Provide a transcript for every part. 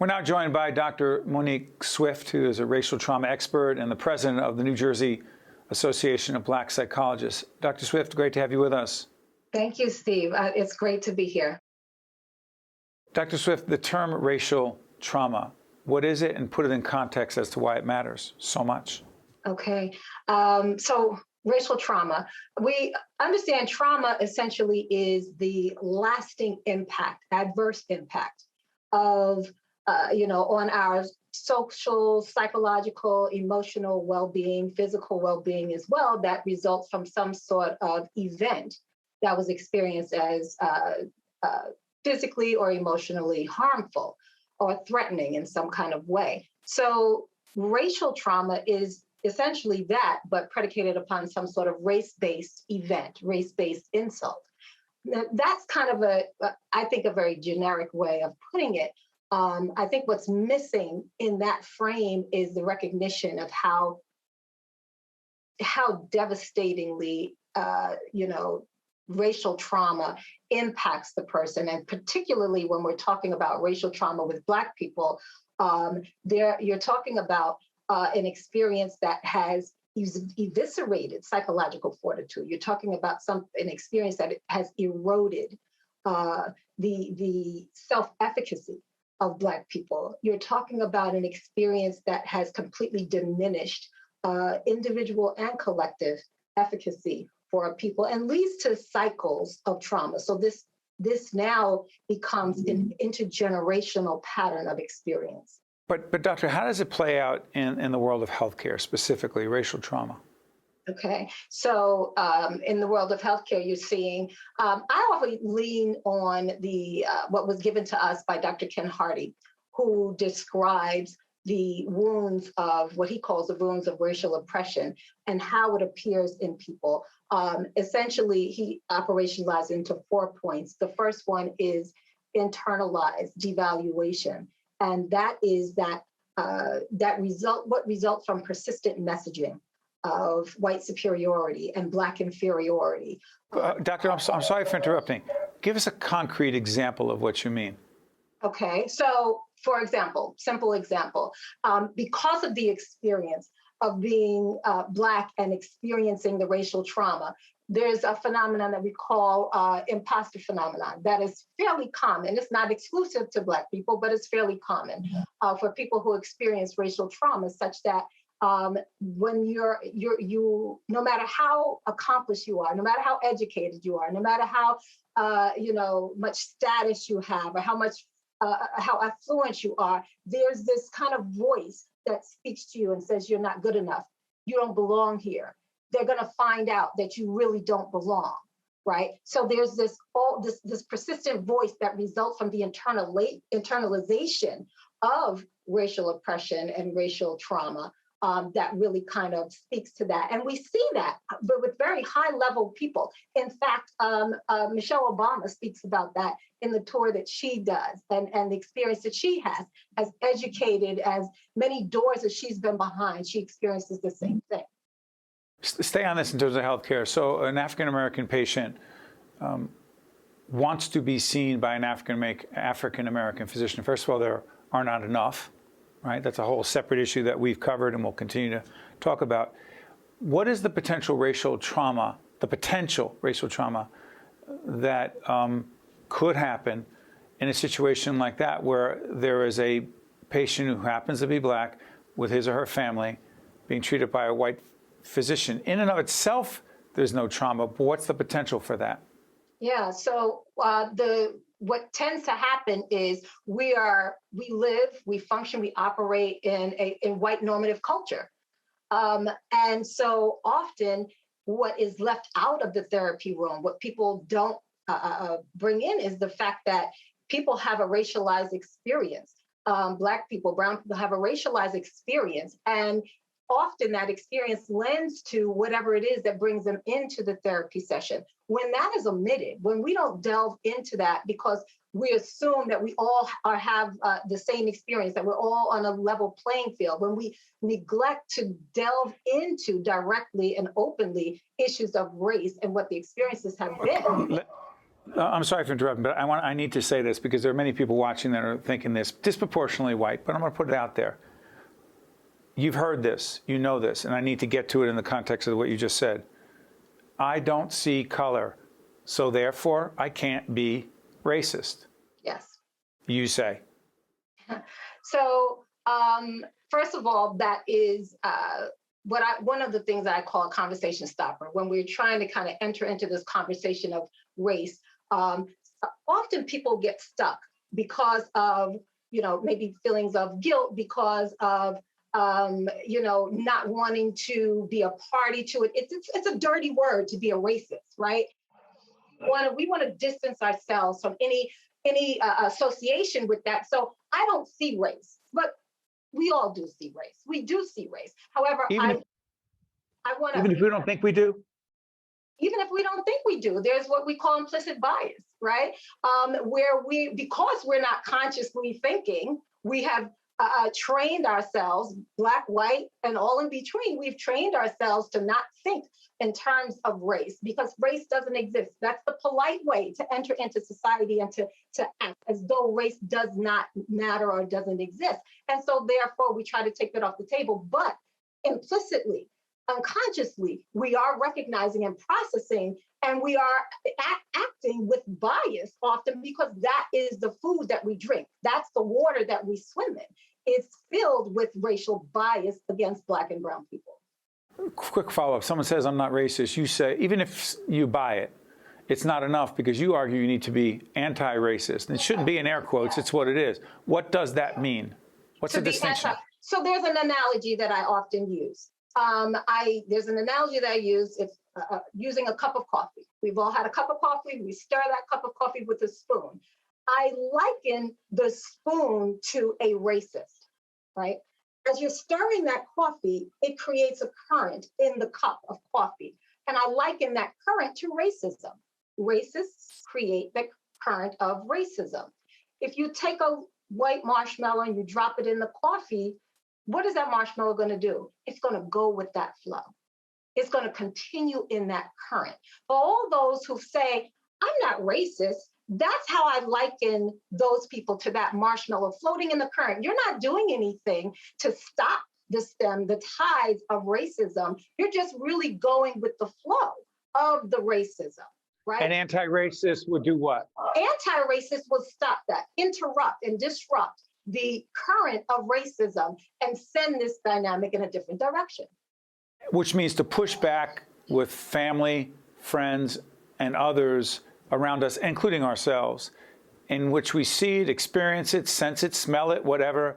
We're now joined by Dr. Monique Swift, who is a racial trauma expert and the president of the New Jersey Association of Black Psychologists. Dr. Swift, great to have you with us. Thank you, Steve. It's great to be here. Dr. Swift, the term racial trauma, what is it, and put it in context as to why it matters so much? Okay. So racial trauma, we understand trauma essentially is the lasting impact, adverse impact of, on our social, psychological, emotional well-being, physical well-being as well, that results from some sort of event that was experienced as physically or emotionally harmful or threatening in some kind of way. So racial trauma is essentially that, but predicated upon some sort of race-based event, race-based insult. That's kind of I think, a very generic way of putting it. I think what's missing in that frame is the recognition of how devastatingly, racial trauma impacts the person. And particularly when we're talking about racial trauma with Black people, you're talking about an experience that has eviscerated psychological fortitude. You're talking about an experience that has eroded the self-efficacy of Black people. You're talking about an experience that has completely diminished individual and collective efficacy for people and leads to cycles of trauma. So this now becomes an intergenerational pattern of experience. But doctor, how does it play out in the world of healthcare, specifically racial trauma? Okay, so in the world of healthcare, you're seeing, I often lean on what was given to us by Dr. Ken Hardy, who describes the wounds of what he calls the wounds of racial oppression and how it appears in people. Essentially, he operationalized into 4 points. The first one is internalized devaluation. And that is what results from persistent messaging of white superiority and Black inferiority. Doctor, I'm sorry for interrupting. Give us a concrete example of what you mean. Okay, so for example, simple example, because of the experience of being Black and experiencing the racial trauma, there's a phenomenon that we call imposter phenomenon that is fairly common. It's not exclusive to Black people, but it's fairly common for people who experience racial trauma, such that when you, no matter how accomplished you are, no matter how educated you are, no matter how much status you have, or how affluent you are, there's this kind of voice that speaks to you and says you're not good enough, you don't belong here. They're going to find out that you really don't belong, right? So there's this persistent voice that results from the internalization of racial oppression and racial trauma that really kind of speaks to that. And we see that, but with very high-level people. In fact, Michelle Obama speaks about that in the tour that she does and the experience that she has. As educated, as many doors as she's been behind, she experiences the same thing. Stay on this in terms of healthcare. So an African-American patient wants to be seen by an African-American physician. First of all, there are not enough, right? That's a whole separate issue that we've covered and we'll continue to talk about. What is the potential racial trauma that could happen in a situation like that, where there is a patient who happens to be Black with his or her family being treated by a white physician? In and of itself, there's no trauma, but what's the potential for that? Yeah, so what tends to happen is we live, we function, we operate in white normative culture. And so often what is left out of the therapy room, what people don't bring in, is the fact that people have a racialized experience. Black people, brown people have a racialized experience. And often that experience lends to whatever it is that brings them into the therapy session. When that is omitted, when we don't delve into that because we assume that we all have the same experience, that we're all on a level playing field, when we neglect to delve into directly and openly issues of race and what the experiences have been. I'm sorry for interrupting, but I need to say this because there are many people watching that are thinking this disproportionately white, but I'm going to put it out there. You've heard this, you know this, and I need to get to it in the context of what you just said. I don't see color, so therefore I can't be racist. Yes. You say. So, first of all, that is one of the things that I call a conversation stopper. When we're trying to kind of enter into this conversation of race, often people get stuck because of, maybe feelings of guilt, because of, not wanting to be a party to it. It's a dirty word to be a racist, right? We want to distance ourselves from any association with that. So I don't see race, but we all do see race. We do see race. However, I want to. Even if we don't think we do? Even if we don't think we do, there's what we call implicit bias, right? Where because we're not consciously thinking, we have trained ourselves, Black, white, and all in between, we've trained ourselves to not think in terms of race because race doesn't exist. That's the polite way to enter into society and to act as though race does not matter or doesn't exist. And so therefore we try to take that off the table, but implicitly, unconsciously, we are recognizing and processing, and we are acting with bias often because that is the food that we drink. That's the water that we swim in. It's filled with racial bias against Black and brown people. Quick follow-up. Someone says, I'm not racist. You say, even if you buy it, it's not enough because you argue you need to be anti-racist. And it shouldn't be in air quotes. It's what it is. What does that mean? What's the distinction? So there's an analogy that I often use. There's an analogy that I use if using a cup of coffee. We've all had a cup of coffee. We stir that cup of coffee with a spoon. I liken the spoon to a racist, right? As you're stirring that coffee, it creates a current in the cup of coffee. And I liken that current to racism. Racists create the current of racism. If you take a white marshmallow and you drop it in the coffee, what is that marshmallow going to do? It's going to go with that flow. It's going to continue in that current. For all those who say, I'm not racist, that's how I liken those people to that marshmallow floating in the current. You're not doing anything to stop the tides of racism. You're just really going with the flow of the racism, right? And anti-racist would do what? Anti-racist will stop that, interrupt and disrupt the current of racism and send this dynamic in a different direction. Which means to push back with family, friends, and others around us, including ourselves, in which we see it, experience it, sense it, smell it, whatever,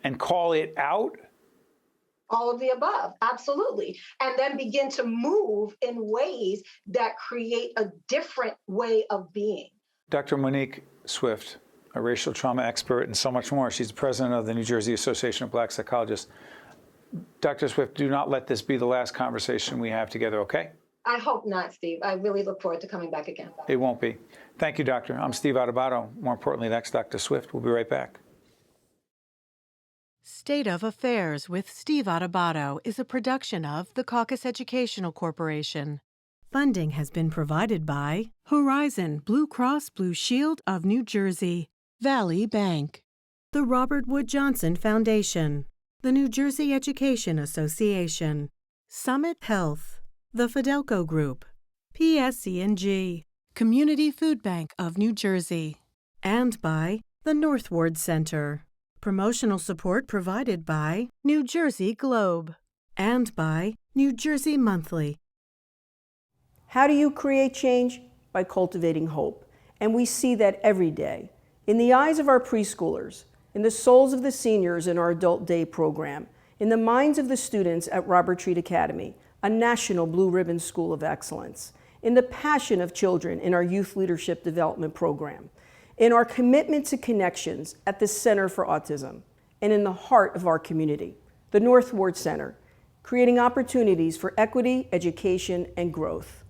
and call it out? All of the above, absolutely. And then begin to move in ways that create a different way of being. Dr. Monique Swift, a racial trauma expert and so much more. She's the president of the New Jersey Association of Black Psychologists. Dr. Swift, do not let this be the last conversation we have together, okay? I hope not, Steve. I really look forward to coming back again. It won't be. Thank you, Doctor. I'm Steve Adubato. More importantly, that's Dr. Swift. We'll be right back. State of Affairs with Steve Adubato is a production of the Caucus Educational Corporation. Funding has been provided by Horizon Blue Cross Blue Shield of New Jersey, Valley Bank, the Robert Wood Johnson Foundation, the New Jersey Education Association, Summit Health, the Fidelco Group, PSC&G, Community Food Bank of New Jersey, and by the Northward Center. Promotional support provided by New Jersey Globe and by New Jersey Monthly. How do you create change? By cultivating hope. And we see that every day. In the eyes of our preschoolers, in the souls of the seniors in our Adult Day program, in the minds of the students at Robert Treat Academy, a national Blue Ribbon School of Excellence, in the passion of children in our Youth Leadership Development Program, in our commitment to connections at the Center for Autism, and in the heart of our community, the Northward Center, creating opportunities for equity, education, and growth.